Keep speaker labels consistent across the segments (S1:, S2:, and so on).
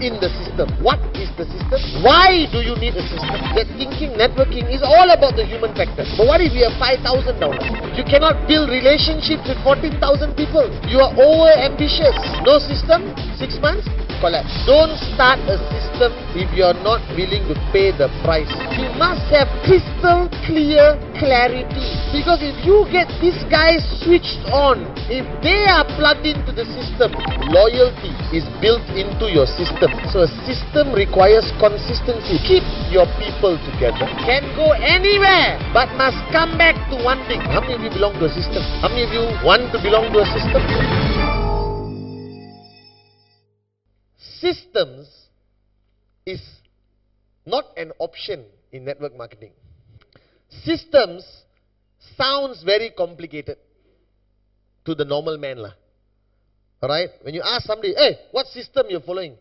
S1: in the system. What is the system? Why do you need a system? That thinking, networking is all about the human factor. But what if you have 5,000 downlines? You cannot build relationships with 14,000 people. You are over ambitious. No system, 6 months, collapse. Don't start a system if you are not willing to pay the price. You must have crystal clear clarity. Because if you get these guys switched on, if they are plugged into the system, loyalty is built into your system. So a system requires consistency. Keep your people together. Can go anywhere, but must come back to one thing. How many of you belong to a system? How many of you want to belong to a system? Systems is not an option in network marketing. Systems sounds very complicated to the normal man lah. Alright? When you ask somebody, hey, what system you're following?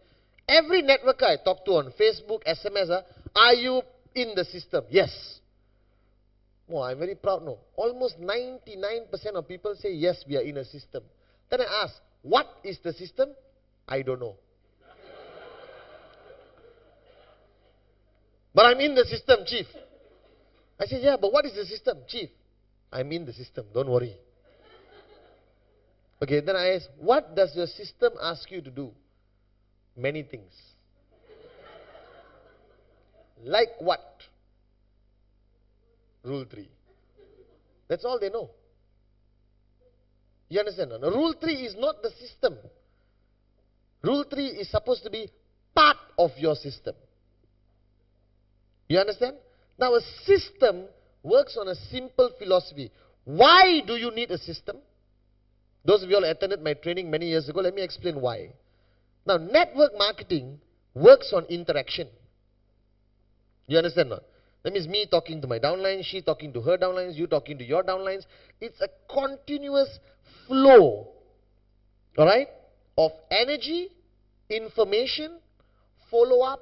S1: Every networker I talk to on Facebook, SMS, are you in the system? Yes. Oh, I'm very proud, no. Almost 99% of people say, yes, we are in a system. Then I ask, what is the system? I don't know. But I'm in the system, chief. I said, yeah, but what is the system, chief? I'm in the system, don't worry. Okay, then I ask, what does your system ask you to do? Many things. Like what? Rule 3. That's all they know. You understand? No? Rule 3 is not the system. Rule 3 is supposed to be part of your system. You understand? Now a system works on a simple philosophy. Why do you need a system? Those of you all attended my training many years ago, let me explain why. Now network marketing works on interaction. You understand not? That means me talking to my downlines, she talking to her downlines, you talking to your downlines. It's a continuous flow, alright, of energy, information, follow-up,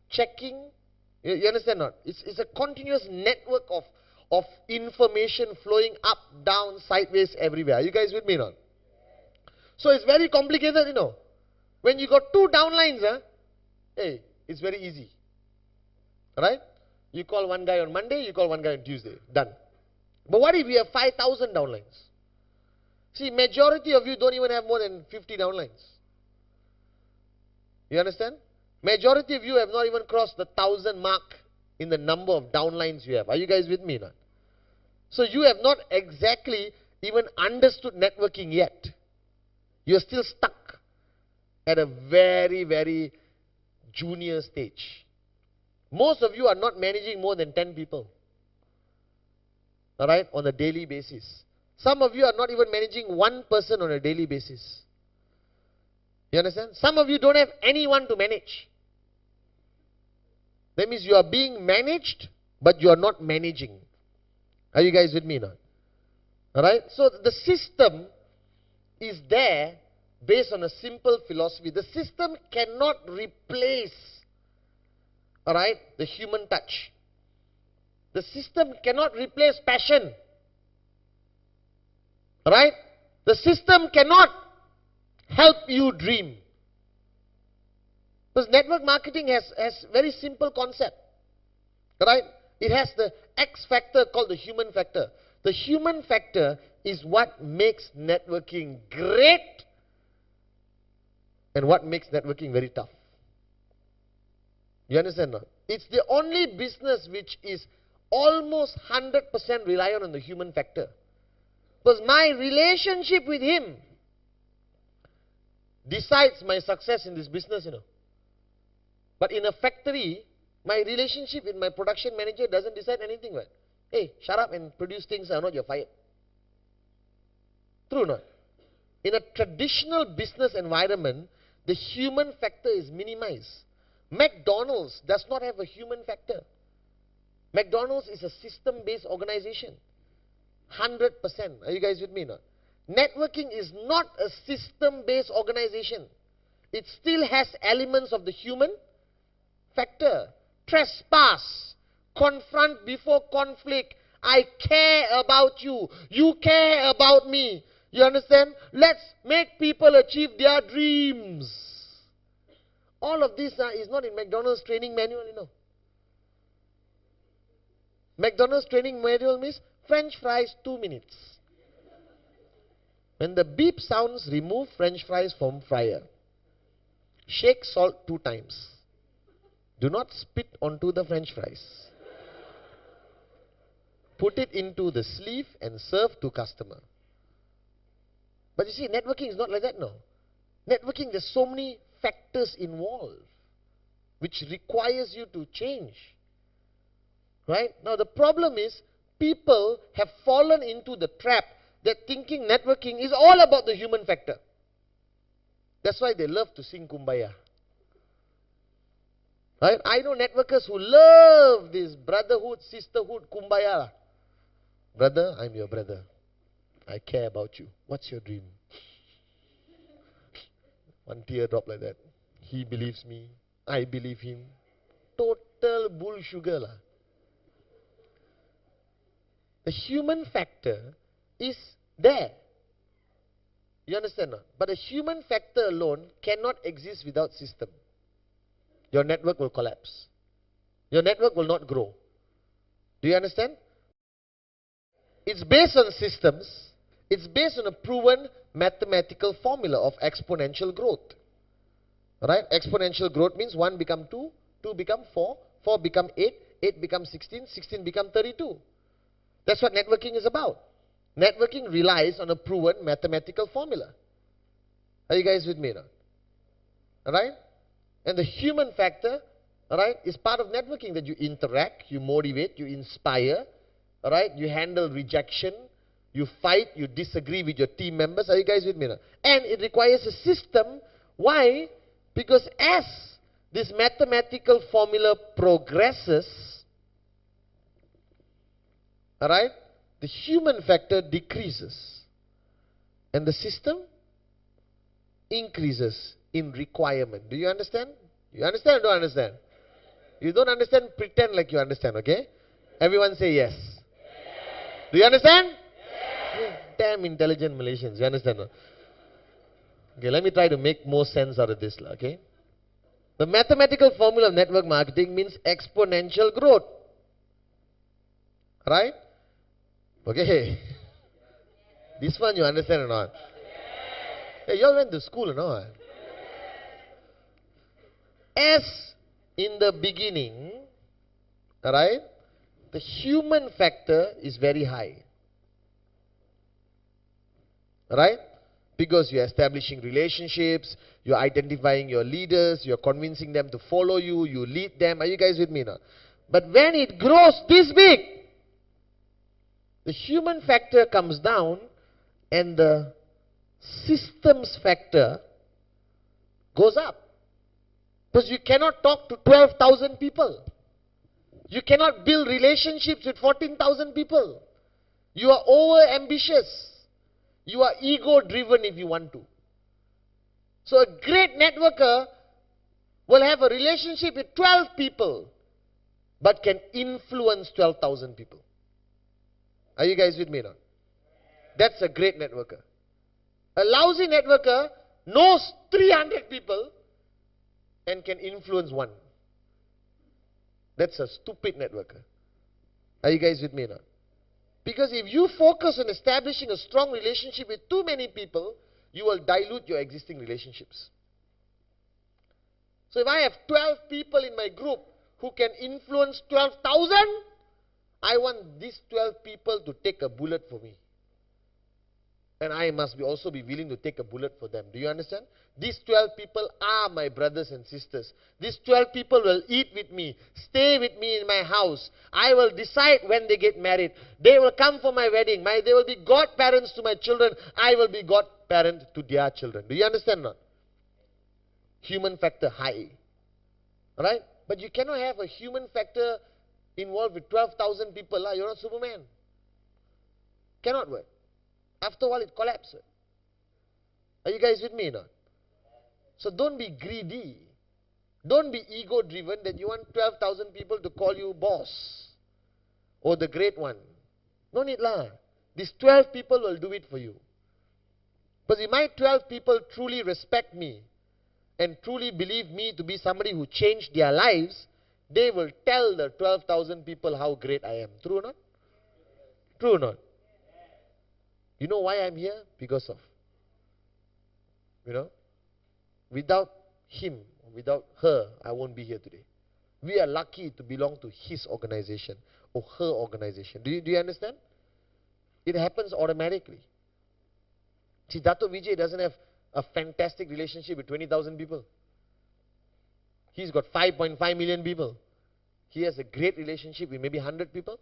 S1: checking. You understand not? It's a continuous network of information flowing up, down, sideways, everywhere. Are you guys with me now? So it's very complicated, you know. When you got 2 downlines, hey, it's very easy. Alright? You call one guy on Monday, you call one guy on Tuesday. Done. But what if we have 5,000 downlines? See, majority of you don't even have more than 50 downlines. You understand? Majority of you have not even crossed the 1,000 mark in the number of downlines you have. Are you guys with me now? So you have not exactly even understood networking yet. You're still stuck at a very, very junior stage. Most of you are not managing more than 10 people. Alright, on a daily basis. Some of you are not even managing 1 person on a daily basis. You understand? Some of you don't have anyone to manage. That means you are being managed, but you are not managing. Are you guys with me now? Alright? So the system is there based on a simple philosophy. The system cannot replace, alright, the human touch. The system cannot replace passion. Alright? The system cannot help you dream. Because network marketing has very simple concept. Right? It has the X factor called the human factor. The human factor is what makes networking great and what makes networking very tough. You understand now? It's the only business which is almost 100% reliant on the human factor. Because my relationship with him decides my success in this business, you know. But in a factory, my relationship with my production manager doesn't decide anything, right? Hey, shut up and produce things or not, you're fired. True or not? In a traditional business environment, the human factor is minimized. McDonald's does not have a human factor. McDonald's is a system-based organization. 100%. Are you guys with me now? Networking is not a system-based organization. It still has elements of the human factor. Trespass. Confront before conflict. I care about you. You care about me. You understand? Let's make people achieve their dreams. All of this is not in McDonald's training manual, McDonald's training manual means French fries 2 minutes. When the beep sounds, remove French fries from fryer. Shake salt 2 times. Do not spit onto the French fries. Put it into the sleeve and serve to customer. But you see, networking is not like that now. Networking, there's so many factors involved which requires you to change. Right? Now the problem is, people have fallen into the trap that thinking networking is all about the human factor. That's why they love to sing Kumbaya. Right? I know networkers who love this brotherhood, sisterhood, Kumbaya. Brother, I'm your brother. I care about you. What's your dream? One tear drop like that. He believes me. I believe him. Total bull sugar lah. The human factor is there. You understand? But the human factor alone cannot exist without system. Your network will collapse. Your network will not grow. Do you understand? It's based on systems. It's based on a proven mathematical formula of exponential growth. Right? Exponential growth means 1 become 2, 2 become 4, 4 become 8, 8 become 16, 16 become 32. That's what networking is about. Networking relies on a proven mathematical formula. Are you guys with me now? Alright? And the human factor, alright, is part of networking, that you interact, you motivate, you inspire, alright, you handle rejection, you fight, you disagree with your team members. Are you guys with me now? And it requires a system. Why? Because as this mathematical formula progresses, alright, the human factor decreases. And the system increases in requirement. Do you understand? You understand or don't understand? You don't understand, pretend like you understand, okay? Everyone say yes. Do you understand? Yes. Damn intelligent Malaysians, you understand? Okay, let me try to make more sense out of this, okay? The mathematical formula of network marketing means exponential growth. Right? Okay. This one you understand or not? Hey, you all went to school or not? As in the beginning, alright, the human factor is very high. Right? Because you're establishing relationships, you're identifying your leaders, you're convincing them to follow you, you lead them. Are you guys with me now? But when it grows this big, the human factor comes down and the systems factor goes up. Because you cannot talk to 12,000 people. You cannot build relationships with 14,000 people. You are over ambitious. You are ego driven if you want to. So a great networker will have a relationship with 12 people, but can influence 12,000 people. Are you guys with me now? That's a great networker. A lousy networker knows 300 people and can influence 1. That's a stupid networker. Are you guys with me now? Because if you focus on establishing a strong relationship with too many people, you will dilute your existing relationships. So if I have 12 people in my group who can influence 12,000, I want these 12 people to take a bullet for me. And I must also be willing to take a bullet for them. Do you understand? These 12 people are my brothers and sisters. These 12 people will eat with me, stay with me in my house. I will decide when they get married. They will come for my wedding. They will be godparents to my children. I will be godparent to their children. Do you understand now? Human factor high. Alright? But you cannot have a human factor involved with 12,000 people. You're not Superman. Cannot work. After a while it collapses. Are you guys with me now? So don't be greedy. Don't be ego driven that you want 12,000 people to call you boss or the great one. No need lah. These 12 people will do it for you. But if my 12 people truly respect me, and truly believe me to be somebody who changed their lives, they will tell the 12,000 people how great I am. True or not? True or not? You know why I'm here? Because of, without him, without her, I won't be here today. We are lucky to belong to his organization or her organization. Do you understand? It happens automatically. See, Dato Vijay doesn't have a fantastic relationship with 20,000 people. He's got 5.5 million people. He has a great relationship with maybe 100 people.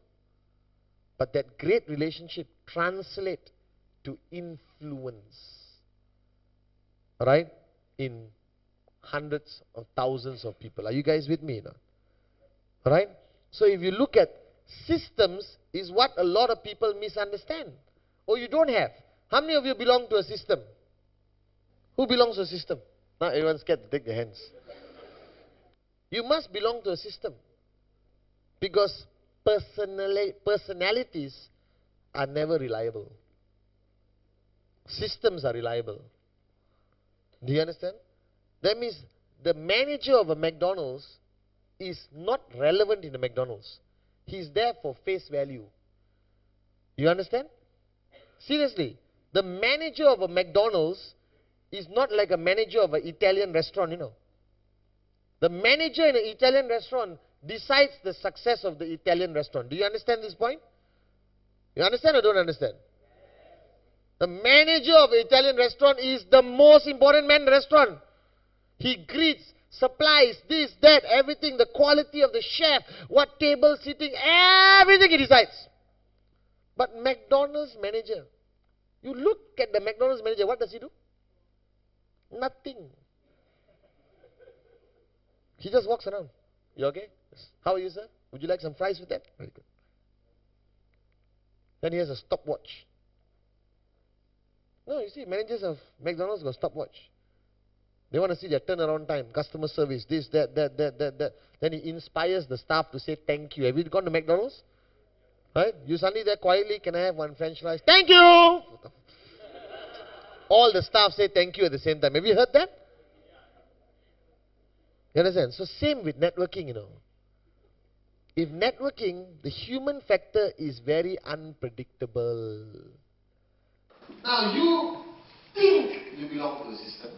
S1: But that great relationship translates to influence. Right? In hundreds of thousands of people. Are you guys with me now? Right? So if you look at systems, is what a lot of people misunderstand. Or you don't have. How many of you belong to a system? Who belongs to a system? Now everyone's scared to take their hands. You must belong to a system. Because personalities are never reliable. Systems are reliable. Do you understand? That means the manager of a McDonald's is not relevant in the McDonald's. He's there for face value. You understand? Seriously. The manager of a McDonald's is not like a manager of an Italian restaurant, The manager in an Italian restaurant decides the success of the Italian restaurant. Do you understand this point? You understand or don't understand? The manager of an Italian restaurant is the most important man in the restaurant. He greets, supplies, this, that, everything, the quality of the chef, what table sitting, everything he decides. But McDonald's manager, you look at the McDonald's manager, what does he do? Nothing. He just walks around. You okay? How are you, sir? Would you like some fries with that? Very good. Then he has a stopwatch. No, you see, managers of McDonald's got stopwatch. They want to see their turnaround time, customer service, this, that. Then he inspires the staff to say thank you. Have you gone to McDonald's? Right? You suddenly there quietly, can I have one French fries? Thank you! All the staff say thank you at the same time. Have you heard that? You understand? So same with networking, If networking, the human factor is very unpredictable. Now you think you belong to the system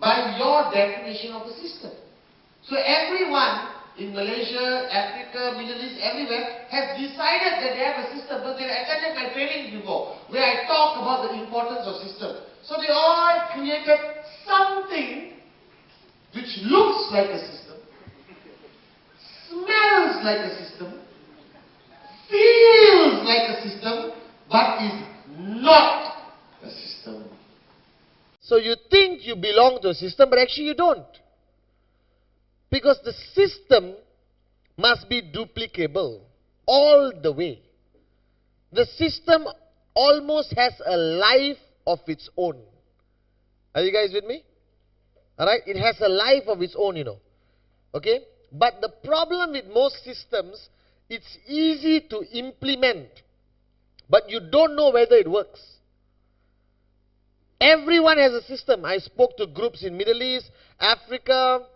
S1: by your definition of the system. So everyone in Malaysia, Africa, Middle East, everywhere has decided that they have a system, but they've attended my trainings before where I talk about the importance of system. So they all created something which looks like a system, smells like a system, feels like a system, but is not a system. So you think you belong to a system, but actually you don't. Because the system must be duplicable all the way. The system almost has a life of its own. Are you guys with me? Alright? It has a life of its own, Okay? But the problem with most systems, it's easy to implement, but you don't know whether it works. Everyone has a system. I spoke to groups in Middle East, Africa,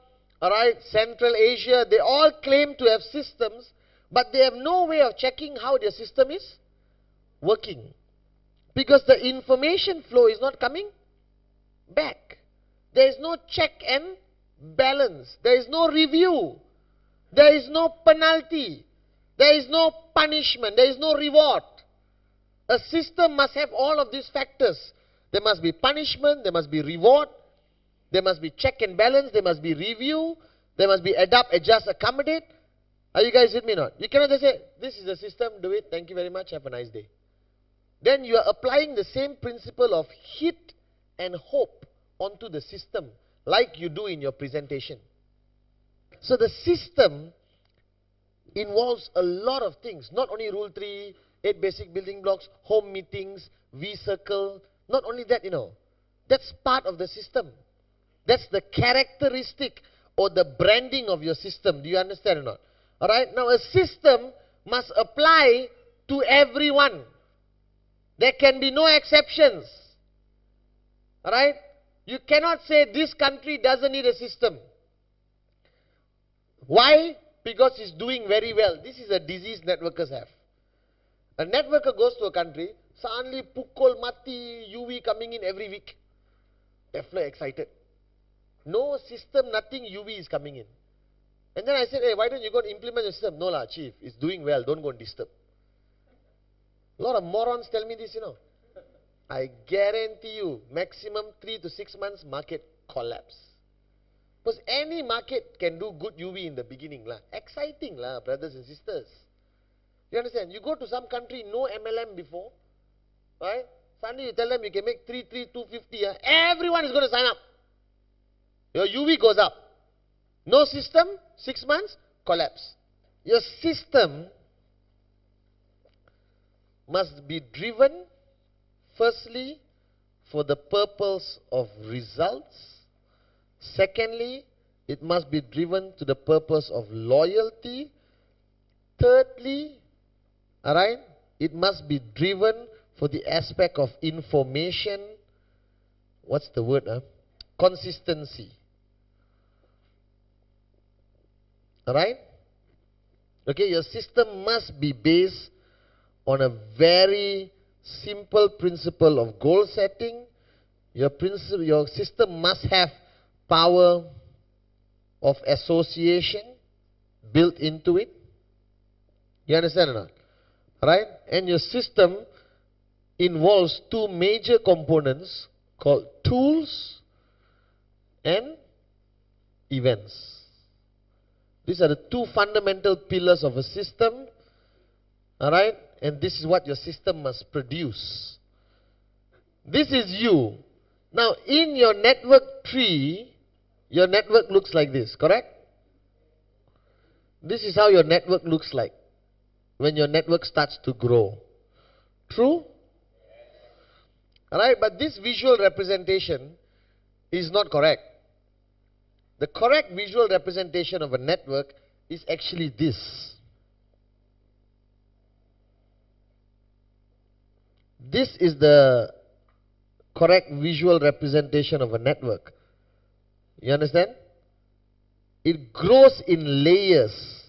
S1: alright, Central Asia. They all claim to have systems, but they have no way of checking how their system is working. Because the information flow is not coming back. There is no check and balance. There is no review. There is no penalty. There is no punishment. There is no reward. A system must have all of these factors. There must be punishment. There must be reward. There must be check and balance. There must be review. There must be adapt, adjust, accommodate. Are you guys with me or not? You cannot just say, this is the system, do it, thank you very much, have a nice day. Then you are applying the same principle of hit and hope onto the system, like you do in your presentation. So the system involves a lot of things. Not only Rule 3, 8 basic building blocks, home meetings, V-circle. Not only that, that's part of the system. That's the characteristic or the branding of your system. Do you understand or not? Alright, now a system must apply to everyone. There can be no exceptions. Alright? You cannot say this country doesn't need a system. Why? Because it's doing very well. This is a disease networkers have. A networker goes to a country, suddenly pukul mati, UV coming in every week. They're excited. No system, nothing, UV is coming in. And then I said, hey, why don't you go and implement the system? No lah, chief, it's doing well, don't go and disturb. A lot of morons tell me this, I guarantee you, maximum 3 to 6 months, market collapse. Because any market can do good UV in the beginning lah. Exciting lah, brothers and sisters. You understand? You go to some country, no MLM before, right? Suddenly you tell them you can make 250, everyone is going to sign up. Your UV goes up. No system, 6 months, collapse. Your system must be driven, firstly, for the purpose of results. Secondly, it must be driven to the purpose of loyalty. Thirdly, alright, it must be driven for the aspect of information. What's the word? Consistency. Alright? Okay, your system must be based on a very simple principle of goal setting. Your system must have power of association built into it. You understand or not? Right? And your system involves two major components called tools and events. These are the two fundamental pillars of a system. Alright? And this is what your system must produce. This is you. Now, in your network tree, your network looks like this, correct? This is how your network looks like when your network starts to grow. True? Alright, but this visual representation is not correct. The correct visual representation of a network is actually this. This is the correct visual representation of a network. You understand? It grows in layers.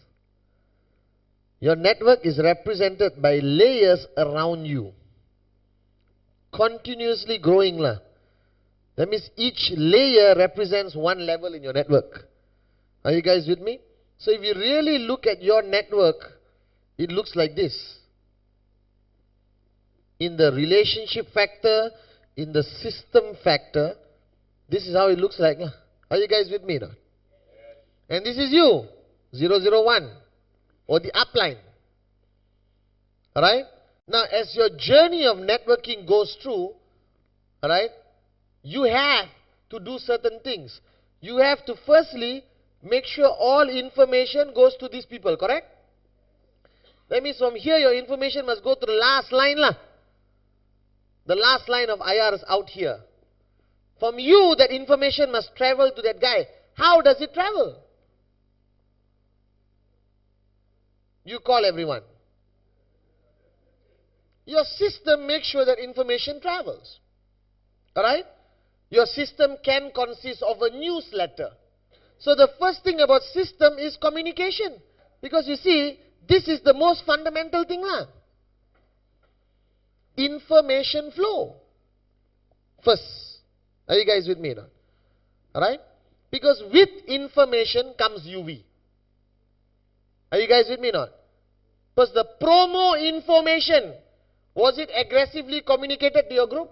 S1: Your network is represented by layers around you. Continuously growing lah. That means each layer represents one level in your network. Are you guys with me? So if you really look at your network, it looks like this. In the relationship factor, in the system factor, this is how it looks like. Are you guys with me now? And this is you, 001, or the upline. Alright? Now, as your journey of networking goes through, alright, you have to do certain things. You have to firstly make sure all information goes to these people, correct? That means from here your information must go to the last line lah. The last line of IR is out here. From you, that information must travel to that guy. How does it travel? You call everyone. Your system makes sure that information travels. Alright? Your system can consist of a newsletter. So the first thing about system is communication. Because you see, this is the most fundamental thing lah. Information flow. First. Are you guys with me now? Alright? Because with information comes UV. Are you guys with me now? Because the promo information, was it aggressively communicated to your group?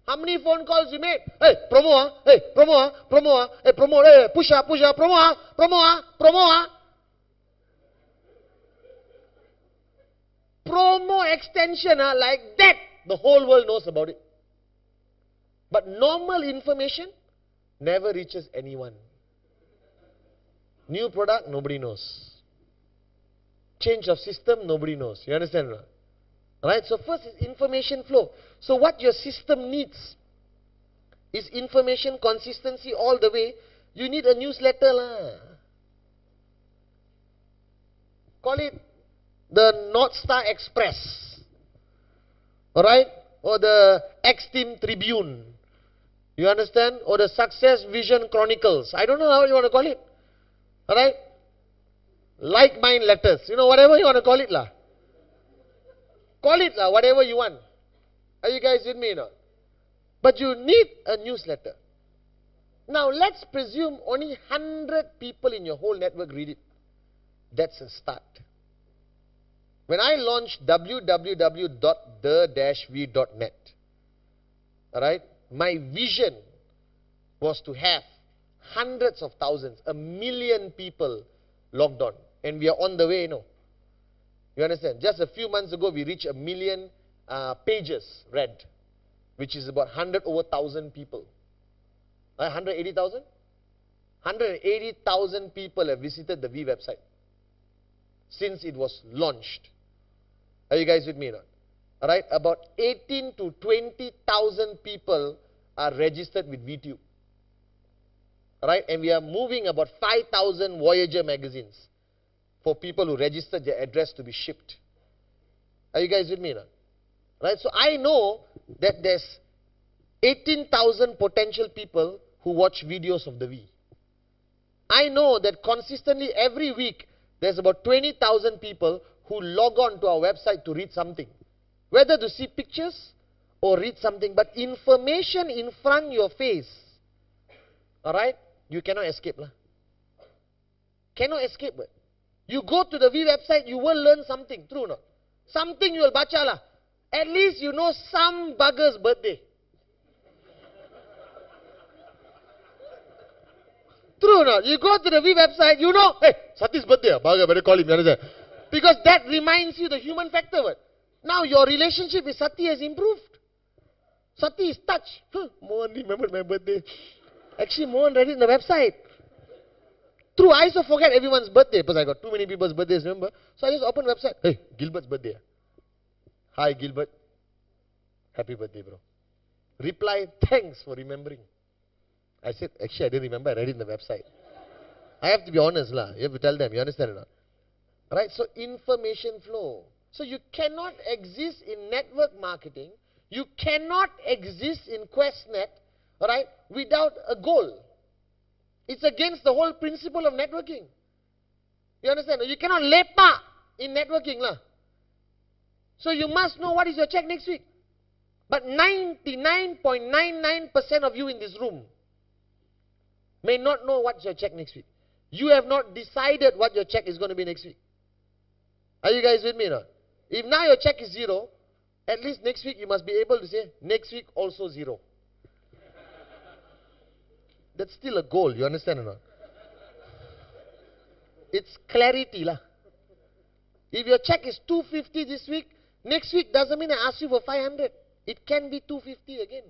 S1: How many phone calls you made? Hey, promo hey, promo promo hey, promo, hey, push promo promo Promo extension like that, the whole world knows about it. But normal information never reaches anyone. New product, nobody knows. Change of system, nobody knows. You understand? Alright, so first is information flow. So what your system needs is information consistency all the way. You need a newsletter lah. Call it the North Star Express. Alright? Or the X-Team Tribune. You understand? Or the Success Vision Chronicles. I don't know how you want to call it. Alright? Like mind letters. You know, whatever you want to call it lah. Call it lah, whatever you want. Are you guys with me or not? But you need a newsletter. Now let's presume only 100 people in your whole network read it. That's a start. When I launched www.the-v.net, alright, my vision was to have hundreds of thousands, 1 million people logged on. And we are on the way, you know. You understand? Just a few months ago, we reached 1 million pages read, which is about 100 over 1,000 people. 180,000? 180,000 people have visited the V website since it was launched. Are you guys with me or not? Alright, about 18 to 20,000 people are registered with VTube. Alright, and we are moving about 5,000 Voyager magazines for people who registered their address to be shipped. Are you guys with me or not? Right, so I know that there's 18,000 potential people who watch videos of the V. I know that consistently every week there's about 20,000 people who log on to our website to read something. Whether to see pictures or read something, but information in front of your face. Alright? You cannot escape lah. Cannot escape. But you go to the V website, you will learn something. True or not? Something you will bacha lah. At least you know some bugger's birthday. True or not? You go to the V website, you know, hey, Sati's birthday, bugger, better call him, you understand? Because that reminds you the human factor. But now your relationship with Sati has improved. Sati is touched. Mohan remembered my birthday. Actually, Mohan read it in the website. True, I also forget everyone's birthday because I got too many people's birthdays, remember? So I just open the website. Hey, Gilbert's birthday. Hi, Gilbert. Happy birthday, bro. Reply, thanks for remembering. I said, actually, I didn't remember. I read it in the website. I have to be honest, lah. You have to tell them. You understand or not? Right? So, information flow. So, you cannot exist in network marketing. You cannot exist in QuestNet, alright, without a goal. It's against the whole principle of networking. You understand? You cannot lepak in networking, lah. So, you must know what is your check next week. But 99.99% of you in this room may not know what's your check next week. You have not decided what your check is going to be next week. Are you guys with me or not? If now your check is 0, at least next week you must be able to say, next week also 0. That's still a goal, you understand or not? It's clarity lah. If your check is 250 this week, next week doesn't mean I ask you for 500. It can be 250 again.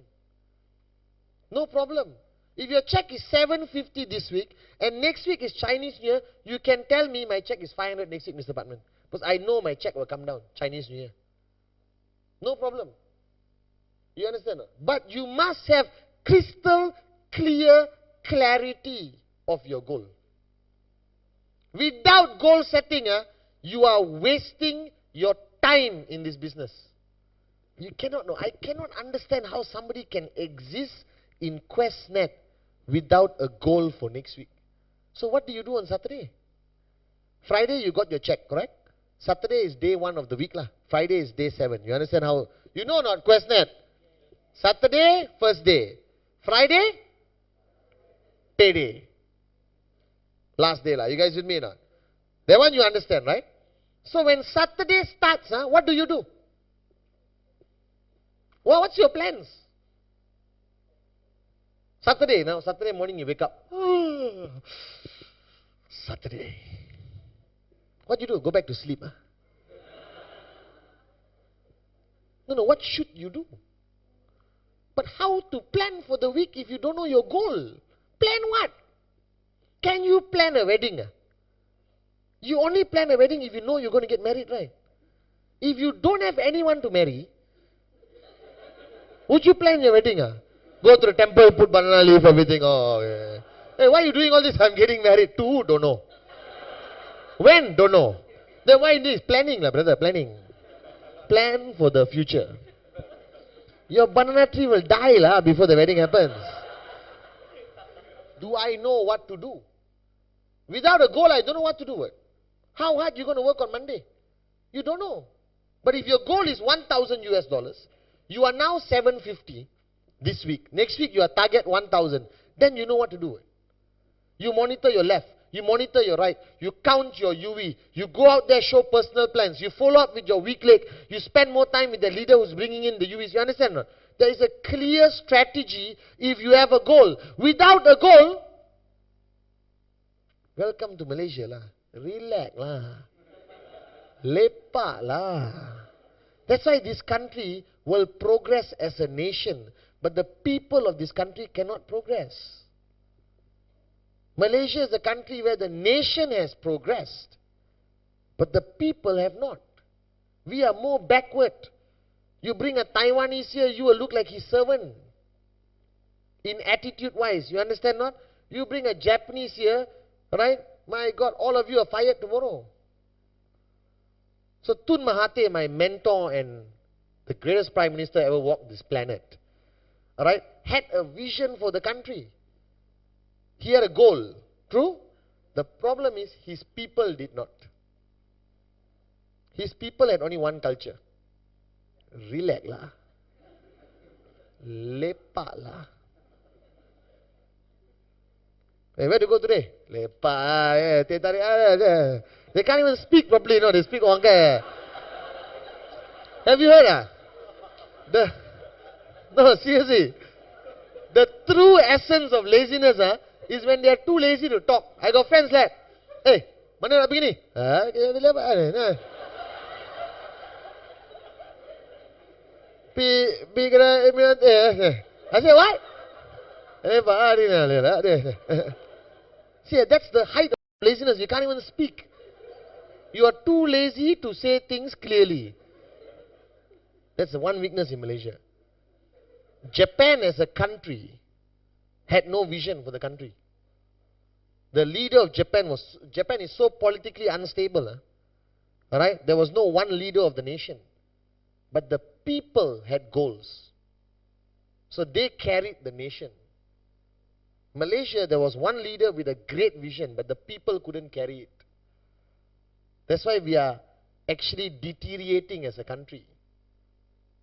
S1: No problem. If your check is 750 this week, and next week is Chinese New Year, you can tell me my check is 500 next week, Mr. Pathman. Because I know my check will come down, Chinese New Year. No problem. You understand? But you must have crystal clear clarity of your goal. Without goal setting, you are wasting your time in this business. You cannot know. I cannot understand how somebody can exist in QuestNet without a goal for next week. So what do you do on Saturday? Friday you got your check, correct? Saturday is day 1 of the week lah. Friday is day 7. You understand how? You know not QuestNet? Saturday, first day. Friday, payday. Last day lah. You guys with me or not? That one you understand, right? So when Saturday starts, what do you do? Well, what's your plans? Saturday, now Saturday morning you wake up. Saturday. What do you do? Go back to sleep. No, what should you do? But how to plan for the week if you don't know your goal? Plan what? Can you plan a wedding? You only plan a wedding if you know you're going to get married, right? If you don't have anyone to marry, would you plan your wedding? Go to the temple, put banana leaf, everything. Oh, yeah. Hey, why are you doing all this? I'm getting married. To who? Don't know. When? Don't know. Then why this? Planning, brother, planning. Plan for the future. Your banana tree will die lah before the wedding happens. Do I know what to do? Without a goal, I don't know what to do. How hard you going to work on Monday? You don't know. But if your goal is 1,000 US dollars, you are now 750 this week. Next week, you are target 1,000. Then you know what to do. You monitor your left. You monitor your right. You count your UV. You go out there, show personal plans. You follow up with your weak leg. You spend more time with the leader who's bringing in the UVs. You understand? No? There is a clear strategy if you have a goal. Without a goal, welcome to Malaysia lah. Relax lah. Lepak lah. That's why this country will progress as a nation. But the people of this country cannot progress. Malaysia is a country where the nation has progressed, but the people have not. We are more backward. You bring a Taiwanese here, you will look like his servant. In attitude-wise, you understand not? You bring a Japanese here, right? My God, all of you are fired tomorrow. So Tun Mahathir, my mentor and the greatest prime minister ever walked this planet, alright, had a vision for the country. He had a goal. True? The problem is his people did not. His people had only one culture. Relax lah. Lepak lah. Hey, where to go today? Lepak. They can't even speak properly, no? They speak wangkai. Have you heard? No, seriously. The true essence of laziness is when they are too lazy to talk. I got friends like, hey, mana nak pergi ni? I said, what? See, that's the height of laziness. You can't even speak. You are too lazy to say things clearly. That's the one weakness in Malaysia. Japan as a country had no vision for the country. The leader of Japan is so politically unstable. Alright? There was no one leader of the nation. But the people had goals. So they carried the nation. Malaysia, there was one leader with a great vision, but the people couldn't carry it. That's why we are actually deteriorating as a country.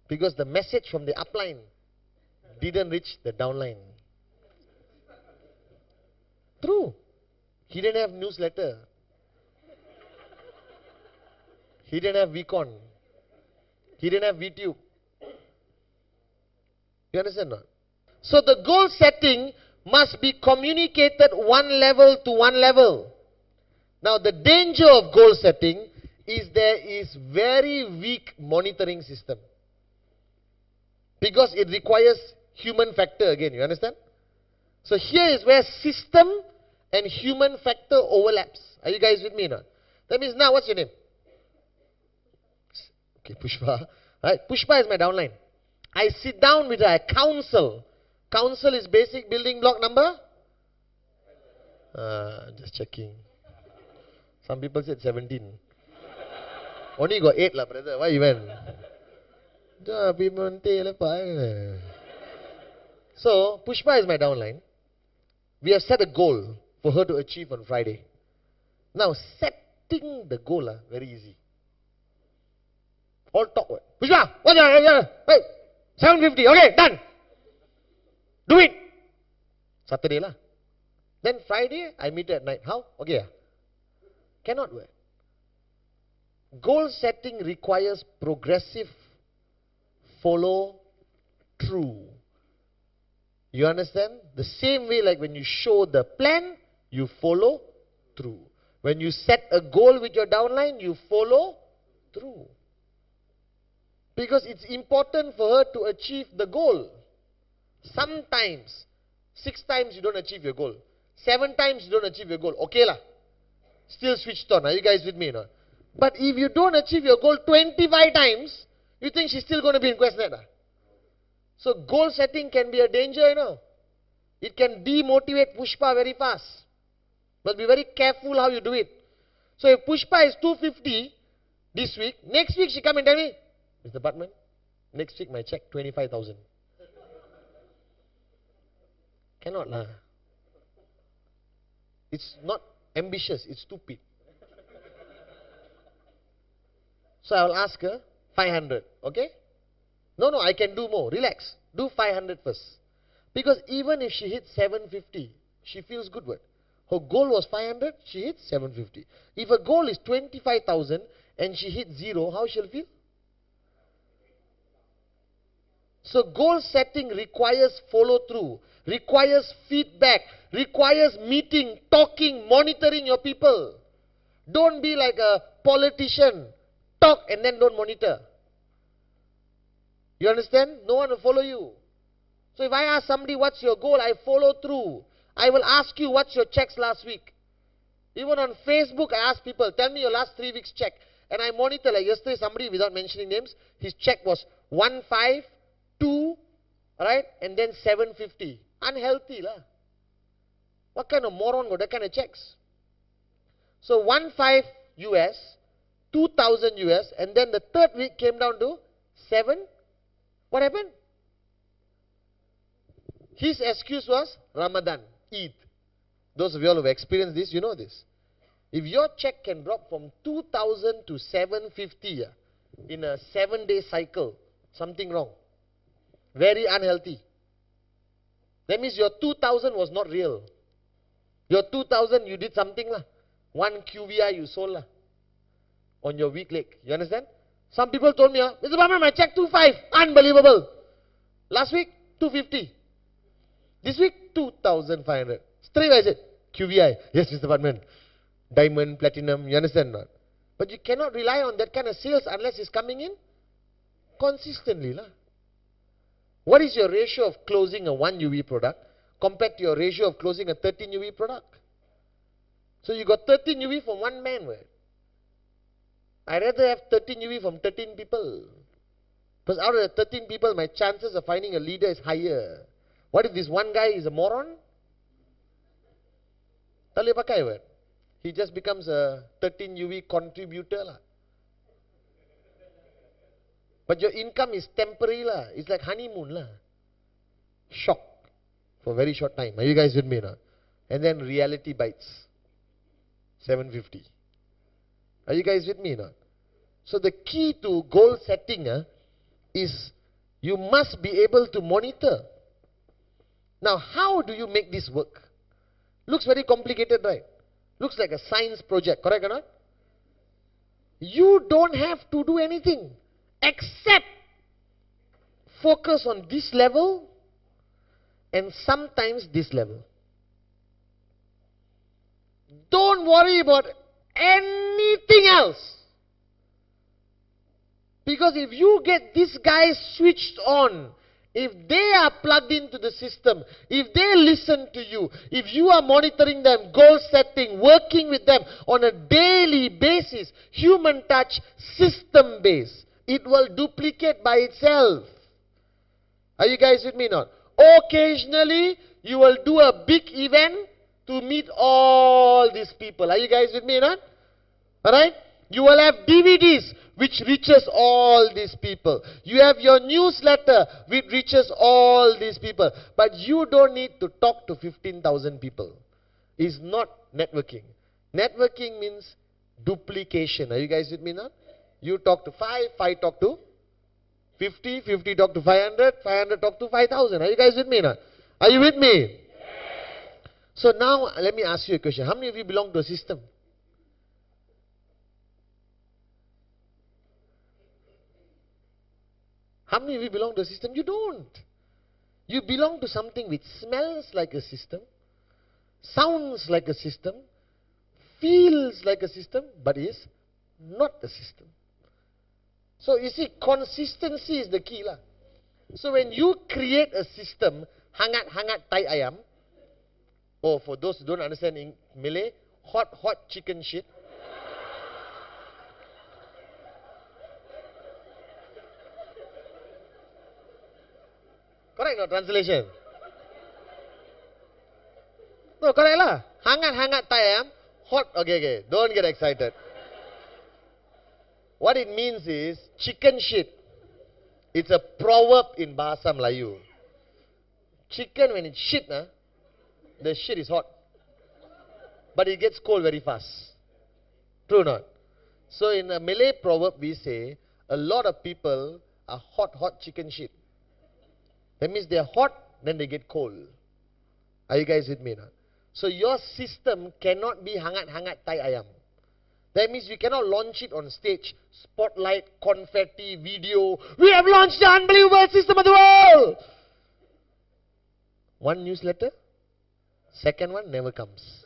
S1: Because the message from the upline didn't reach the downline. True. He didn't have newsletter. He didn't have VCon. He didn't have VTube. You understand not? So the goal setting must be communicated one level to one level. Now the danger of goal setting is there is very weak monitoring system. Because it requires human factor again, you understand? So here is where system and human factor overlaps. Are you guys with me now? That means now, what's your name? Okay, Pushpa. Right, Pushpa is my downline. I sit down with her, council. Council is basic building block number? Just checking. Some people said 17. Only got 8 lah, brother. Why you went? So, Pushpa is my downline. We have set a goal for her to achieve on Friday. Now, setting the goal, very easy. All talk. Pushpa, what's your, hey, 750, okay, done. Do it. Saturday lah. Then Friday, I meet her at night. How? Okay. Cannot work. Goal setting requires progressive follow through. You understand? The same way like when you show the plan, you follow through. When you set a goal with your downline, you follow through. Because it's important for her to achieve the goal. Sometimes, 6 times you don't achieve your goal. 7 times you don't achieve your goal. Okay lah. Still switched on. Are you guys with me now? But if you don't achieve your goal 25 times, you think she's still going to be in QuestNet? So goal setting can be a danger, you know. It can demotivate Pushpa very fast. But be very careful how you do it. So if Pushpa is 250 this week, next week she come and tell me, Mr. Pathman, Next week my check 25,000. Cannot lah. It's not ambitious, it's stupid. So I will ask her 500, okay? No, I can do more. Relax. Do 500 first. Because even if she hits 750, she feels good. What? Her goal was 500, she hits 750. If her goal is 25,000 and she hits 0, how she'll feel? So goal setting requires follow through, requires feedback, requires meeting, talking, monitoring your people. Don't be like a politician. Talk and then don't monitor. You understand? No one will follow you. So if I ask somebody, what's your goal? I follow through. I will ask you, what's your checks last week? Even on Facebook, I ask people, tell me your last 3 weeks check. And I monitor, like yesterday, somebody, without mentioning names, his check was 152, right? And then 750. Unhealthy lah. What kind of moron got that kind of checks? So 15 US, 2,000 US, and then the third week came down to 7. What happened? His excuse was Ramadan, Eid. Those of you all who have experienced this, you know this. If your check can drop from 2,000 to 750 in a 7-day cycle, something wrong. Very unhealthy. That means your 2,000 was not real. Your 2,000, you did something lah. 1 QVI you sold lah. On your weak leg. You understand? Some people told me, Mr. Pathman, my check 2,500. Unbelievable. Last week, 250. This week, 2,500. Straight away I said, QVI. Yes, Mr. Pathman. Diamond, platinum, you understand not? But you cannot rely on that kind of sales unless it's coming in consistently lah. What is your ratio of closing a 1 UV product compared to your ratio of closing a 13 UV product? So you got 13 UV from one man. Right? I'd rather have 13 UV from 13 people. Because out of the 13 people, my chances of finding a leader is higher. What if this one guy is a moron? Tak boleh pakai, right? He just becomes a 13 UV contributor lah. But your income is temporary lah. It's like honeymoon lah. Shock for a very short time. Are you guys with me now? And then reality bites. 750. Are you guys with me now? So the key to goal setting is you must be able to monitor. Now, how do you make this work? Looks very complicated, right? Looks like a science project, correct or not? You don't have to do anything except focus on this level and sometimes this level. Don't worry about anything else. Because if you get these guys switched on, if they are plugged into the system, if they listen to you, if you are monitoring them, goal setting, working with them on a daily basis, human touch, system based, it will duplicate by itself. Are you guys with me now? Occasionally, you will do a big event to meet all these people. Are you guys with me now? Alright? You will have DVDs which reaches all these people. You have your newsletter which reaches all these people. But you don't need to talk to 15,000 people. It's not networking. Networking means duplication. Are you guys with me now? You talk to 5, 5 talk to 50, 50 talk to 500, 500 talk to 5,000. Are you guys with me now? Are you with me? Yes. So now let me ask you a question. How many of you belong to a system? How many of you belong to a system? You don't. You belong to something which smells like a system, sounds like a system, feels like a system, but is not a system. So you see, consistency is the key lah. So when you create a system, hangat-hangat tai ayam, or for those who don't understand in Malay, hot chicken shit. Correct no translation? No, correct lah. Hangat-hangat tai ayam, hot, okay, don't get excited. What it means is chicken shit It's a proverb in Bahasa Melayu. Chicken, when it's shit, the shit is hot. But it gets cold very fast. True or not? So in a Malay proverb, we say, a lot of people are hot chicken shit. That means they are hot, then they get cold. Are you guys with me now? So your system cannot be hangat-hangat tai ayam. That means you cannot launch it on stage. Spotlight, confetti, video. We have launched the unbelievable system of the world. One newsletter, second one never comes.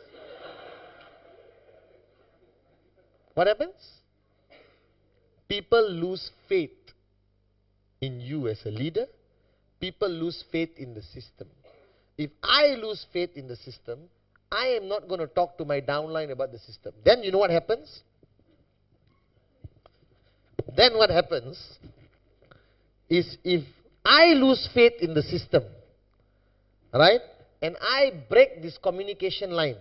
S1: What happens? People lose faith in you as a leader. People lose faith in the system. If I lose faith in the system, I am not going to talk to my downline about the system. Then you know what happens? Then what happens is if I lose faith in the system, right, and I break this communication line,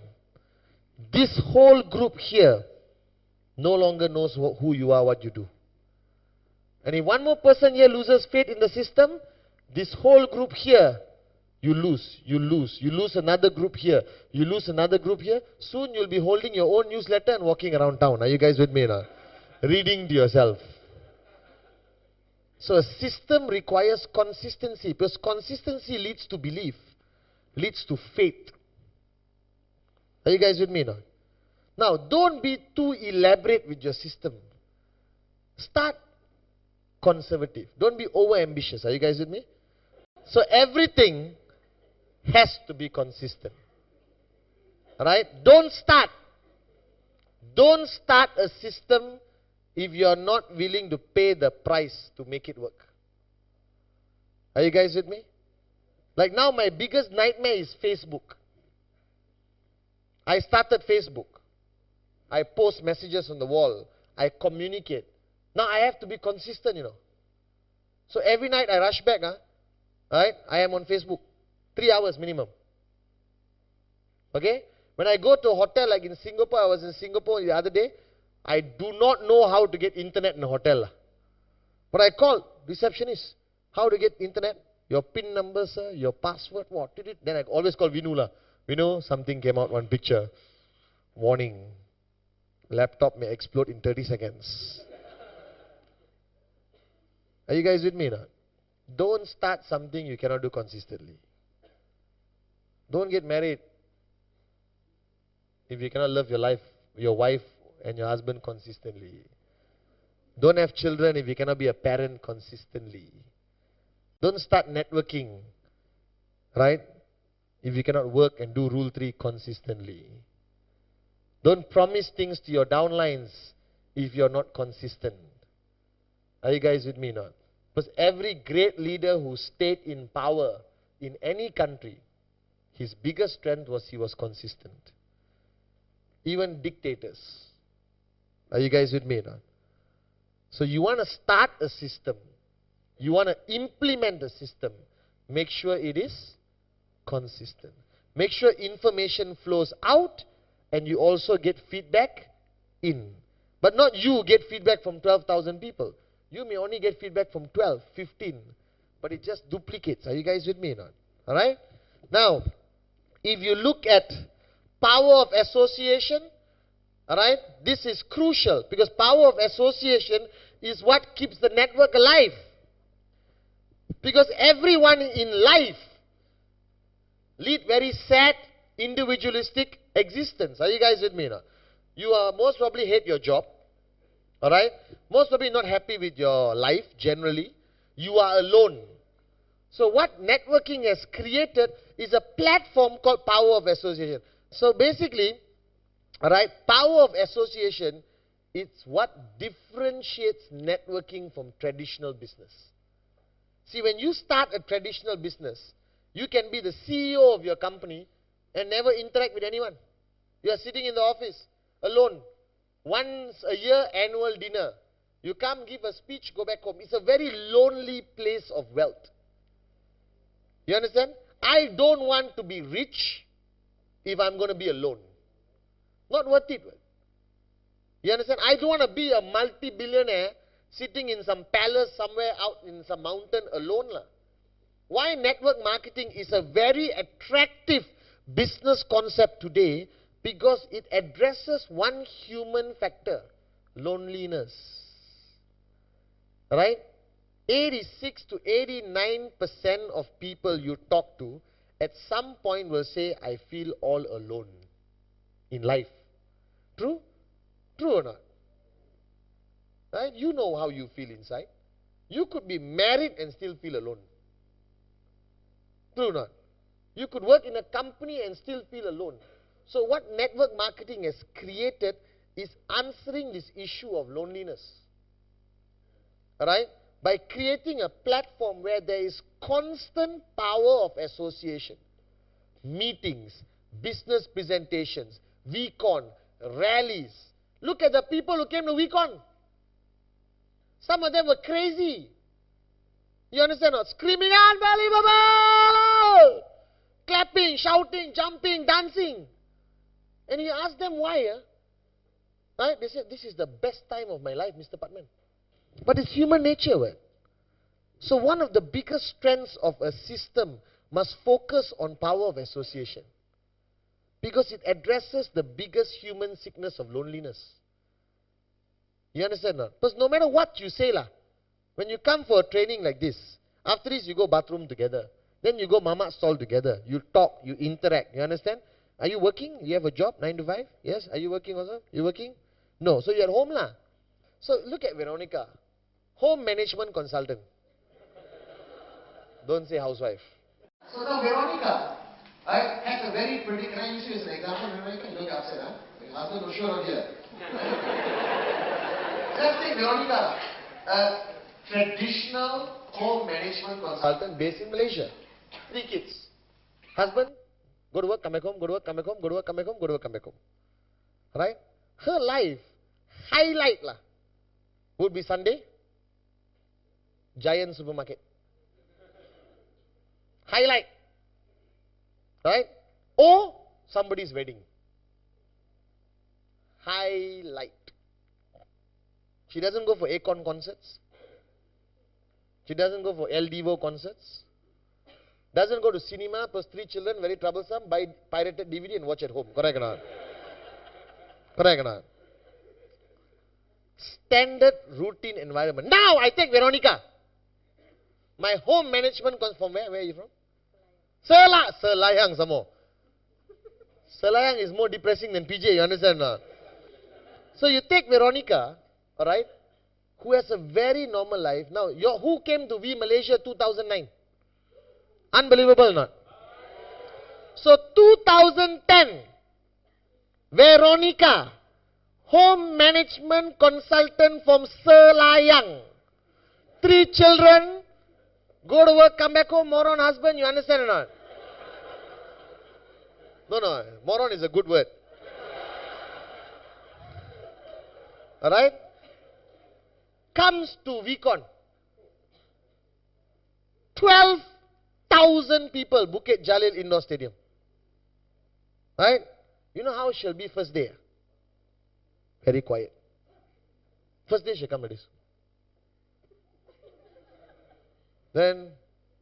S1: this whole group here no longer knows who you are, what you do. And if one more person here loses faith in the system, this whole group here, you lose another group here, you lose another group here. Soon you'll be holding your own newsletter and walking around town. Are you guys with me now? Reading to yourself. So a system requires consistency, because consistency leads to belief, leads to faith. Are you guys with me now? Now, don't be too elaborate with your system. Start conservative. Don't be over ambitious. Are you guys with me? So everything has to be consistent. Alright? Don't start a system if you are not willing to pay the price to make it work. Are you guys with me? Like now my biggest nightmare is Facebook. I started Facebook. I post messages on the wall. I communicate. Now I have to be consistent, So every night I rush back, right? I am on Facebook. 3 hours minimum. Okay? When I go to a hotel like in Singapore, I was in Singapore the other day, I do not know how to get internet in a hotel. But I called receptionist. How to get internet? Your PIN number, sir, your password, what did it? Then I always call Vinu. Vinu, something came out, one picture. Warning. Laptop may explode in 30 seconds. Are you guys with me now? Don't start something you cannot do consistently. Don't get married if you cannot love your wife and your husband consistently. Don't have children if you cannot be a parent consistently. Don't start networking, right, if you cannot work and do Rule 3 consistently. Don't promise things to your downlines if you're not consistent. Are you guys with me now? Because every great leader who stayed in power in any country, his biggest strength was he was consistent. Even dictators. Are you guys with me now? So you want to start a system. You want to implement a system. Make sure it is consistent. Make sure information flows out and you also get feedback in. But not you get feedback from 12,000 people. You may only get feedback from 12, 15. But it just duplicates. Are you guys with me now? Alright? Now, if you look at power of association, alright, this is crucial because power of association is what keeps the network alive. Because everyone in life lead very sad, individualistic existence. Are you guys with me now? You are most probably hate your job. Alright? Most probably not happy with your life generally. You are alone. So what networking has created is a platform called power of association. So basically, alright, power of association, it's what differentiates networking from traditional business. See, when you start a traditional business, you can be the CEO of your company and never interact with anyone. You are sitting in the office alone. Once a year, annual dinner. You come, give a speech, go back home. It's a very lonely place of wealth. You understand? I don't want to be rich if I'm going to be alone. Not worth it. You understand? I don't want to be a multi-billionaire sitting in some palace somewhere out in some mountain alone. Why network marketing is a very attractive business concept today? Because it addresses one human factor, loneliness. Right? 86 to 89% of people you talk to at some point will say, I feel all alone in life. True? True or not? Right? You know how you feel inside. You could be married and still feel alone. True or not? You could work in a company and still feel alone. So what network marketing has created is answering this issue of loneliness. Alright? By creating a platform where there is constant power of association. Meetings, business presentations, VCon, rallies. Look at the people who came to VCon. Some of them were crazy. You understand not? Screaming, unbelievable! Clapping, shouting, jumping, dancing. And you ask them why. Right? They said, this is the best time of my life, Mr. Pathman. But it's human nature. Right? So one of the biggest strengths of a system must focus on power of association. Because it addresses the biggest human sickness of loneliness. You understand not? Because no matter what you say, when you come for a training like this, after this you go bathroom together. Then you go mama stall together. You talk, you interact. You understand? Are you working? You have a job, 9 to 5? Yes? Are you working also? You working? No. So you're at home lah. So look at Veronica. Home management consultant. Don't say housewife. So now Veronica, right, has a very pretty, can I use you as an example, Veronica? You look upset, huh? Your husband was sure on here. Let's take Veronica, a traditional home management consultant based in Malaysia. 3 kids. Husband, go to work, come back home, go to work, come back home, go to work, come back home, go to work, come back home. Right? Her life, highlight would be Sunday, Giant supermarket. Highlight. Right? Or somebody's wedding. Highlight. She doesn't go for Akon concerts. She doesn't go for El Divo concerts. Doesn't go to cinema, plus 3 children, very troublesome, buy pirated DVD and watch at home. Correct or not? Correct or not? Standard routine environment. Now I take Veronica. My home management comes from where? Where are you from? Selayang some more. Selayang is more depressing than PJ, you understand or not? So you take Veronica, alright, who has a very normal life. Now, who came to V Malaysia 2009? Unbelievable or not? So 2010, Veronica, home management consultant from Selayang. 3 children, go to work, come back home, moron husband, you understand or not? No, moron is a good word. Alright? Comes to VCon. 12,000 people, Bukit Jalil Indoor Stadium. Right? You know how she'll be first day? Very quiet. First day she'll come like this. Then,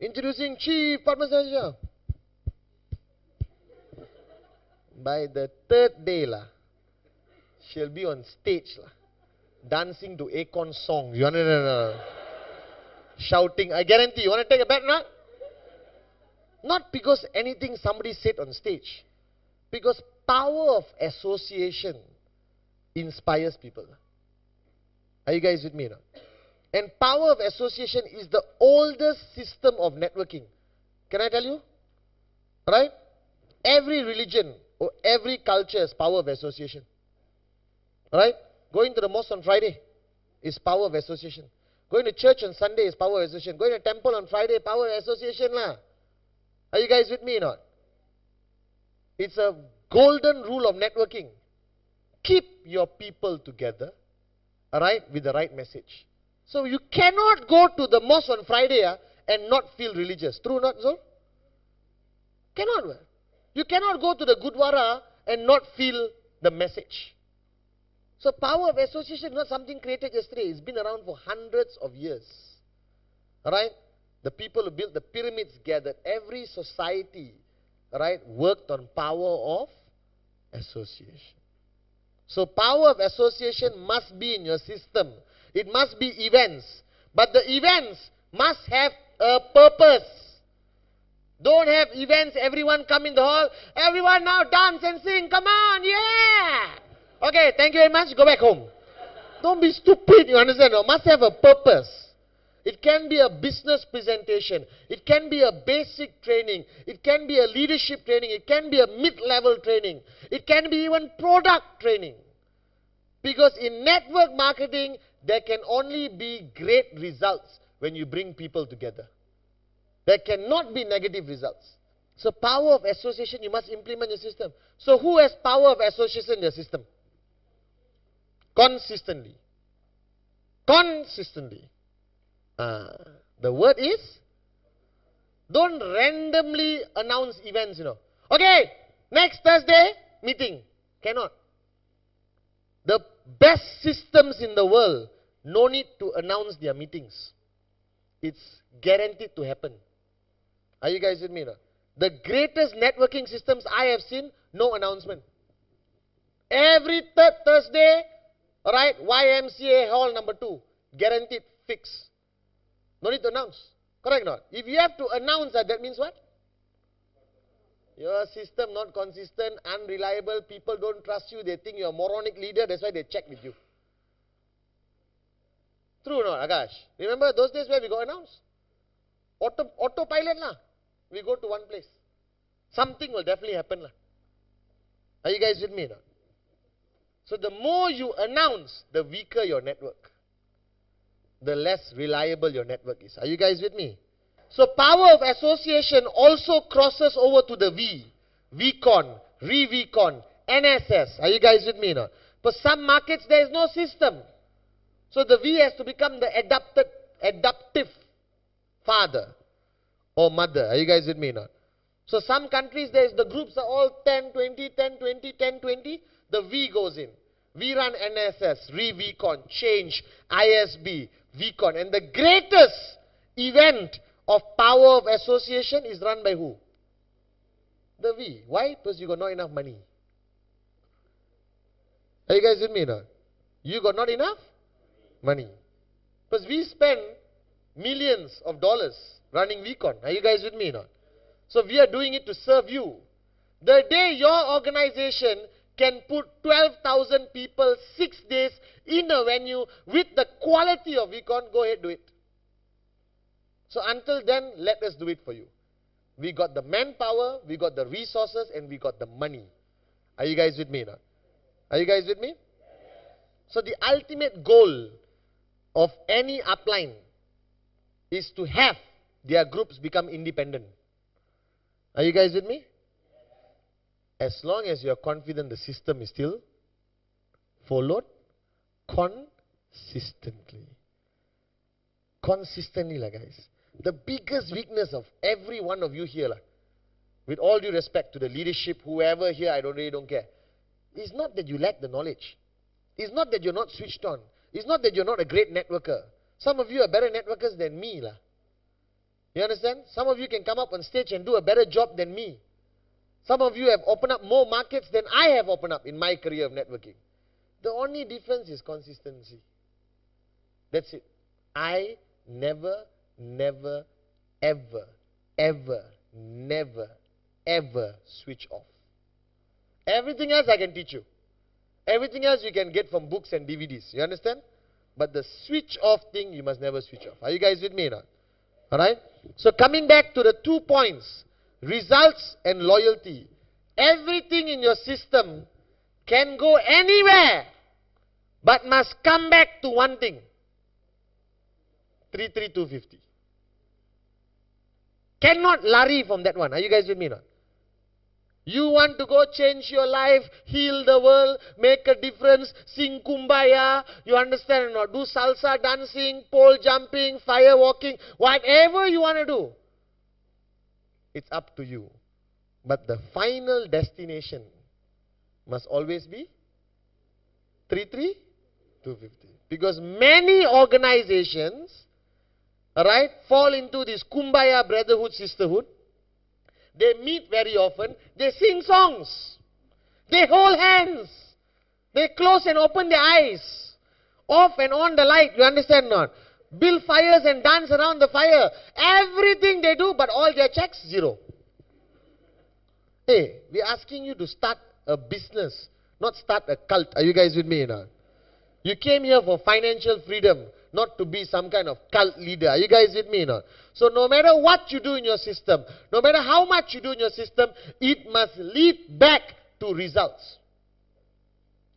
S1: introducing Chief Pathman Senathirajah. By the 3rd day, she'll be on stage, dancing to Akon songs. You understand? Shouting. I guarantee. You want to take a bet, not? Not because anything somebody said on stage. Because power of association inspires people. Are you guys with me now? And power of association is the oldest system of networking. Can I tell you? Right? Every religion or every culture has power of association. Right? Going to the mosque on Friday is power of association. Going to church on Sunday is power of association. Going to temple on Friday, power of association lah. Are you guys with me or not? It's a golden rule of networking. Keep your people together, alright, with the right message. So you cannot go to the mosque on Friday and not feel religious. True or not, Zul? Cannot. You cannot go to the Gurdwara and not feel the message. So power of association is not something created yesterday. It's been around for hundreds of years. Alright? The people who built the pyramids gathered. Every society, right, worked on power of association. So power of association must be in your system. It must be events. But the events must have a purpose. Don't have events, everyone come in the hall, everyone now dance and sing, come on, yeah! Okay, thank you very much, go back home. Don't be stupid, you understand? No? Must have a purpose. It can be a business presentation. It can be a basic training. It can be a leadership training. It can be a mid-level training. It can be even product training. Because in network marketing, there can only be great results when you bring people together. There cannot be negative results. So power of association, you must implement your system. So who has power of association in their system? Consistently. Consistently. The word is, don't randomly announce events, you know. Okay, next Thursday, meeting. Cannot. The best systems in the world, no need to announce their meetings. It's guaranteed to happen. Are you guys with me now? The greatest networking systems I have seen, no announcement. Every third Thursday, alright, YMCA hall number 2, guaranteed, fix. No need to announce. Correct or not? If you have to announce that means what? Your system not consistent, unreliable, people don't trust you, they think you're a moronic leader, that's why they check with you. True or not, Akash? Remember those days where we got announced? Autopilot lah. We go to one place. Something will definitely happen lah. Are you guys with me now? So the more you announce, the weaker your network. The less reliable your network is. Are you guys with me? So power of association also crosses over to the V. VCon, Re-VCon, NSS. Are you guys with me now? For some markets there is no system. So the V has to become the adaptive father or mother. Are you guys with me now? So some countries, the groups are all 10, 20, 10, 20, 10, 20. The V goes in. We run NSS, Re-VCon, Change, ISB, VCon. And the greatest event of power of association is run by who? The V. Why? Because you got not enough money. Are you guys with me now? You got not enough money. Because we spend millions of dollars running VCon. Are you guys with me now? So we are doing it to serve you. The day your organization can put 12,000 people 6 days in a venue with the quality of VCon, go ahead, do it. So until then, let us do it for you. We got the manpower, we got the resources, and we got the money. Are you guys with me now? Are you guys with me? So the ultimate goal of any upline is to have their groups become independent. Are you guys with me? As long as you are confident the system is still followed consistently. Consistently, lah guys. The biggest weakness of every one of you here, lah, with all due respect to the leadership, whoever here, I really don't care. It's not that you lack the knowledge. It's not that you're not switched on. It's not that you're not a great networker. Some of you are better networkers than me, lah. You understand? Some of you can come up on stage and do a better job than me. Some of you have opened up more markets than I have opened up in my career of networking. The only difference is consistency. That's it. I never, ever switch off. Everything else I can teach you. Everything else you can get from books and DVDs. You understand? But the switch off thing, you must never switch off. Are you guys with me now? Alright? So coming back to the 2 points, results and loyalty. Everything in your system can go anywhere, but must come back to one thing. 33250. Cannot lari from that one. Are you guys with me now? You want to go change your life, heal the world, make a difference, sing kumbaya, you understand or not? Do salsa dancing, pole jumping, fire walking, whatever you want to do. It's up to you. But the final destination must always be 33, 250. Because many organizations, alright, fall into this kumbaya brotherhood, sisterhood. They meet very often. They sing songs. They hold hands. They close and open their eyes. Off and on the light. You understand not? Build fires and dance around the fire. Everything they do, but all their checks, zero. Hey, we're asking you to start a business, not start a cult. Are you guys with me now? You came here for financial freedom, not to be some kind of cult leader. Are you guys with me now? So no matter what you do in your system, no matter how much you do in your system, it must lead back to results.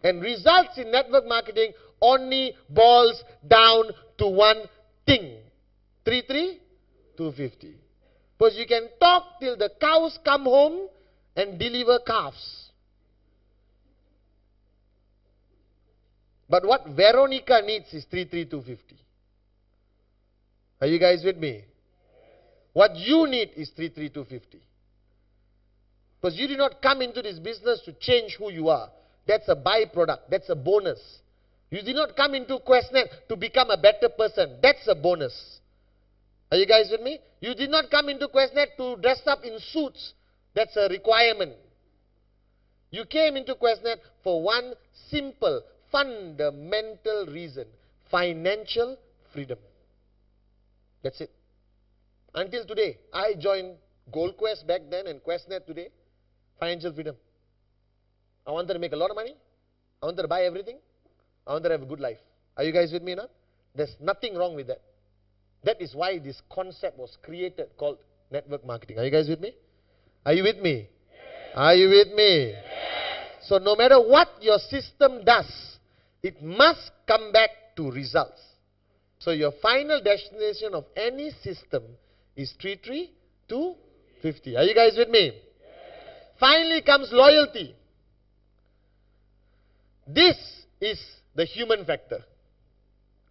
S1: And results in network marketing only boils down to one thing. 33, 250. Because you can talk till the cows come home and deliver calves. But what Veronica needs is 33250. Are you guys with me? What you need is 33250. Because you did not come into this business to change who you are. That's a byproduct. That's a bonus. You did not come into QuestNet to become a better person. That's a bonus. Are you guys with me? You did not come into QuestNet to dress up in suits. That's a requirement. You came into QuestNet for one simple, fundamental reason. Financial freedom. That's it. Until today, I joined Gold Quest back then and QuestNet today. Financial freedom. I wanted to make a lot of money. I wanted to buy everything. I wanted to have a good life. Are you guys with me now? There's nothing wrong with that. That is why this concept was created called network marketing. Are you guys with me? Are you with me? Yes. Are you with me? Yes. So no matter what your system does, it must come back to results. So your final destination of any system is 33250. Are you guys with me? Yes. Finally comes loyalty. This is the human factor.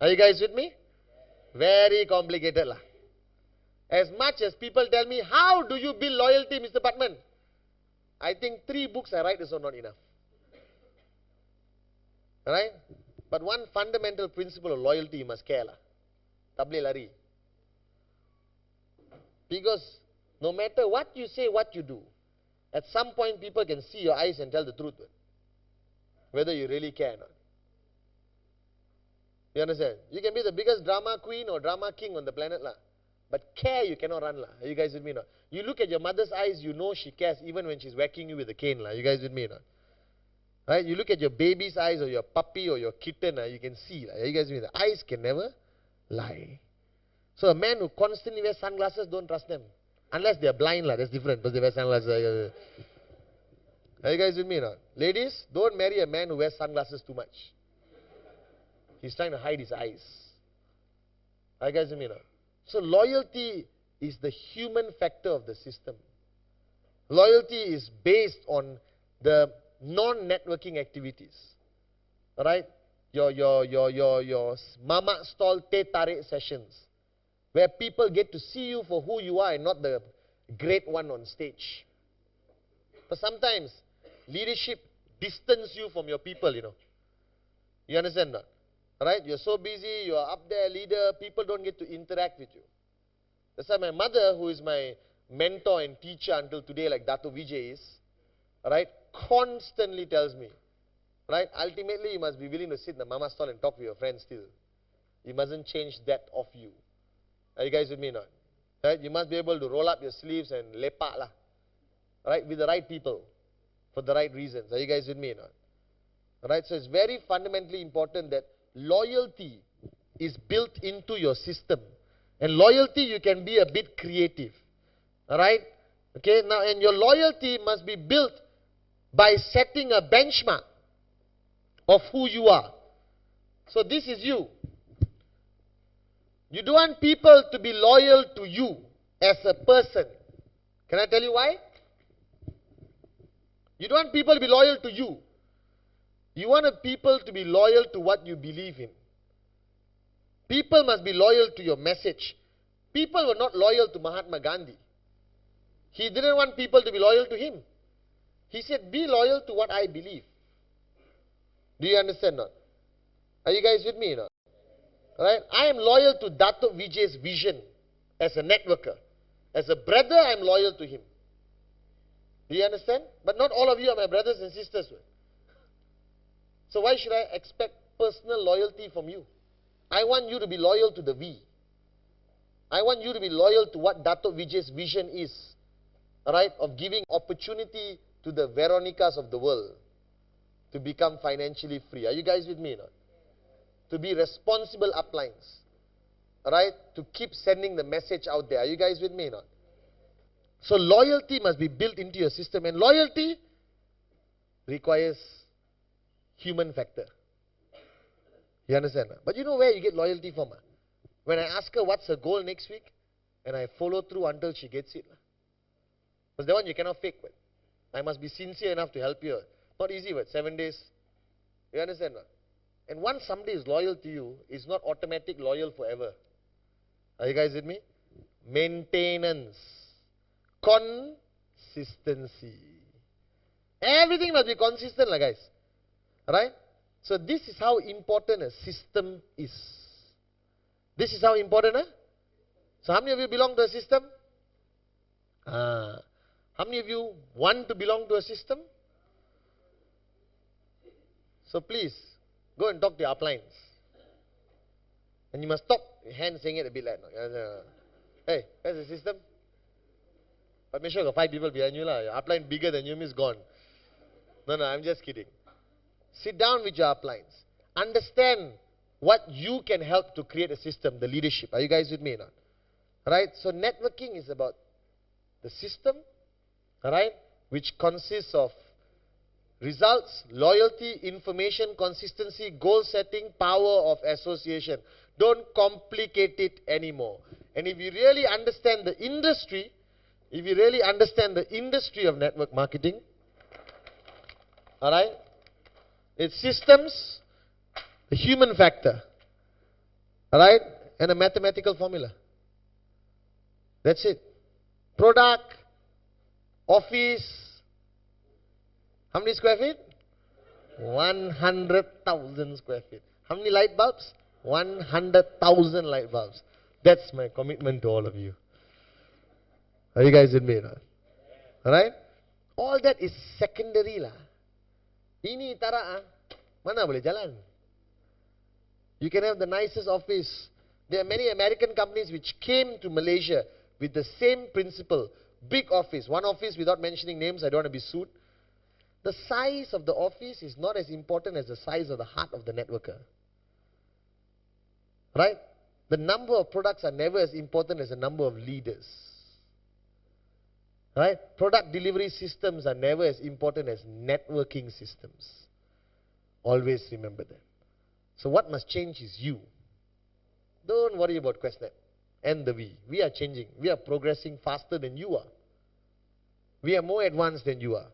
S1: Are you guys with me? Very complicated lah. As much as people tell me, how do you build loyalty, Mr. Pathman? I think 3 books I write is not enough. Alright? But one fundamental principle of loyalty, you must care lah. Tak boleh lari. Because no matter what you say, what you do, at some point people can see your eyes and tell the truth. Whether you really care or not. You understand? You can be the biggest drama queen or drama king on the planet lah. But care you cannot run lah. Are you guys with me or not? You look at your mother's eyes, you know she cares even when she's whacking you with a cane lah. Are you guys with me or not? Right? You look at your baby's eyes or your puppy or your kitten, you can see lah. Are you guys with me? The eyes can never lie. So a man who constantly wears sunglasses, don't trust them. Unless they are blind lah. That's different because they wear sunglasses. Are you guys with me or not? Ladies, don't marry a man who wears sunglasses too much. He's trying to hide his eyes. Are you guys with me or not? So loyalty is the human factor of the system. Loyalty is based on the non-networking activities. Alright? Your mama stall teh tarik sessions. Where people get to see you for who you are and not the great one on stage. But sometimes leadership distance you from your people, you know. You understand that? Alright? You're so busy, you're up there, leader, people don't get to interact with you. That's why my mother, who is my mentor and teacher until today, like Dato Vijay is, alright, constantly tells me, right, ultimately you must be willing to sit in the mama stall and talk with your friends still. You mustn't change that of you. Are you guys with me now? Right? You must be able to roll up your sleeves and lepak lah. Right? With the right people. For the right reasons. Are you guys with me now? Right? So it's very fundamentally important that loyalty is built into your system. And loyalty, you can be a bit creative. Alright? Okay, now, and your loyalty must be built by setting a benchmark of who you are. So this is you. You don't want people to be loyal to you as a person. Can I tell you why? You don't want people to be loyal to you. You want people to be loyal to what you believe in. People must be loyal to your message. People were not loyal to Mahatma Gandhi. He didn't want people to be loyal to him. He said, be loyal to what I believe. Do you understand not? Are you guys with me not? Right? I am loyal to Dato Vijay's vision as a networker. As a brother, I am loyal to him. Do you understand? But not all of you are my brothers and sisters. So why should I expect personal loyalty from you? I want you to be loyal to the V. I want you to be loyal to what Dato Vijay's vision is. Right? Of giving opportunity to the Veronicas of the world to become financially free. Are you guys with me? Not? To be responsible uplines. Right? To keep sending the message out there. Are you guys with me? Not? So loyalty must be built into your system. And loyalty requires human factor. You understand? But you know where you get loyalty from? When I ask her what's her goal next week, and I follow through until she gets it. Because that one you cannot fake. I must be sincere enough to help you. Not easy, but 7 days. You understand? And once somebody is loyal to you, it's not automatic loyal forever. Are you guys with me? Maintenance. Consistency. Everything must be consistent, guys. Right? So this is how important a system is. This is how important, So how many of you belong to a system? How many of you want to belong to a system? So please, go and talk to your uplines. And you must stop your hand saying it a bit like, hey, where's the system? But make sure you got 5 people behind you. Your upline bigger than you is gone. No, I'm just kidding. Sit down with your uplines. Understand what you can help to create a system, the leadership. Are you guys with me or not? Right? So networking is about the system, right, which consists of results, loyalty, information, consistency, goal setting, power of association. Don't complicate it anymore. And if you really understand the industry, of network marketing, all right, it's systems, the human factor, all right, and a mathematical formula. That's it. Product, office, how many square feet? 100,000 square feet. How many light bulbs? 100,000 light bulbs. That's my commitment to all of you. Are you guys with me? Alright? All that is secondary lah. Ini tara mana boleh jalan? You can have the nicest office. There are many American companies which came to Malaysia with the same principle. Big office. One office without mentioning names. I don't want to be sued. The size of the office is not as important as the size of the heart of the networker. Right? The number of products are never as important as the number of leaders. Right? Product delivery systems are never as important as networking systems. Always remember that. So what must change is you. Don't worry about QuestNet and the V. We are changing. We are progressing faster than you are. We are more advanced than you are.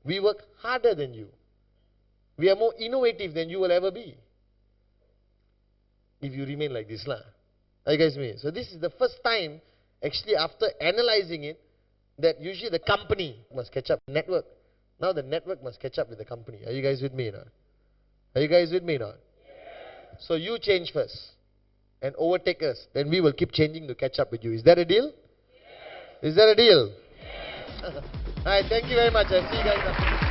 S1: We work harder than you. We are more innovative than you will ever be. If you remain like this lah. Are you guys with me? So this is the first time, actually after analyzing it, that usually the company must catch up with the network. Now the network must catch up with the company. Are you guys with me now? Are you guys with me now? Yes. So you change first and overtake us. Then we will keep changing to catch up with you. Is that a deal? Yes. Is that a deal? Yes. Alright, thank you very much. I'll see you guys after.